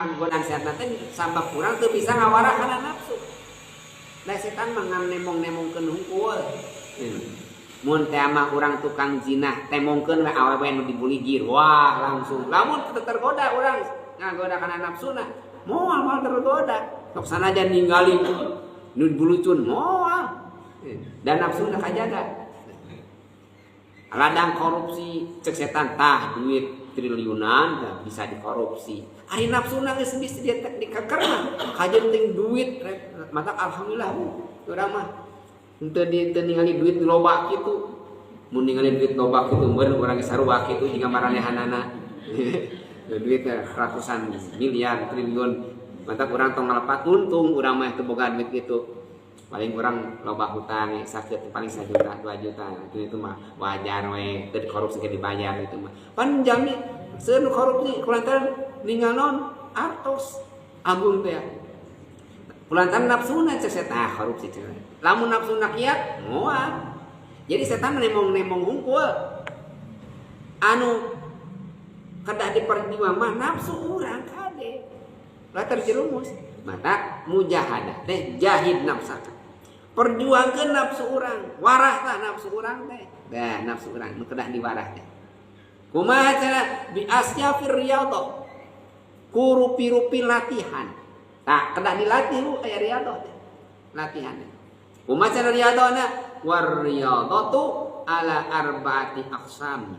godaan setan teh sabab urang teu bisa ngawarah kana nafsu. Da setan mah nemong-nemongkeun hungkul. Mun teh mah urang tukang zina temongkeun we awewe nu dibuligir. Wah, langsung. Lamun teu tergoda urang ngagoda kana nafsuna, moal tergoda. Sok sanajan ningali nu bulucun moal. Dan nafsuna kajaga. Ladang korupsi cek setan tah duit triliunan bisa dikorupsi. Ari nafsuna geus bisa dia dikekerna. Kajen ting duit mata alhamdulillah urang mah henteu ningali duit loba kitu. Mun ningali duit loba kitu meureun urang geus sarua kitu jiga maranehanana. Duit ratusan miliar triliun mata urang tong ngalepat untung urang mah teu boga duit kitu. Paling kurang loba hutang sakit paling 1 juta 2 juta itu mah wajar we teu korupsi ge dibayar itu mah pan jami seueur korupsi kulantaran ningalon artos agung teh kulantaran nafsuna cek setan korupsi cek lamun nafsuna kiat moal jadi setan nemong-nemong hungkul anu kedah diperjuang mah nafsu urang kade lah terjerumus mata mujahadah teh jahid nafsaka perjuangkeun nafsu urang warah tah nafsu urang teh dah nafsu urang nu kedah diwarah teh kumaha cara bi asyafir riyadhah kurupi-rupi latihan tah kedah dilatih aya riyadhah teh latihan kumaha cara riyadhahna war riyadhatu ala arbaati aqsam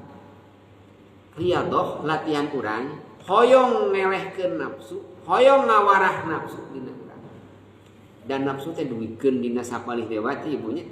riyadhah latihan urang hoyong nelehkeun nafsu hoyong ngawarah nafsu dina urang dan nafsu teh duwikeun dina sapalih lewati ibunya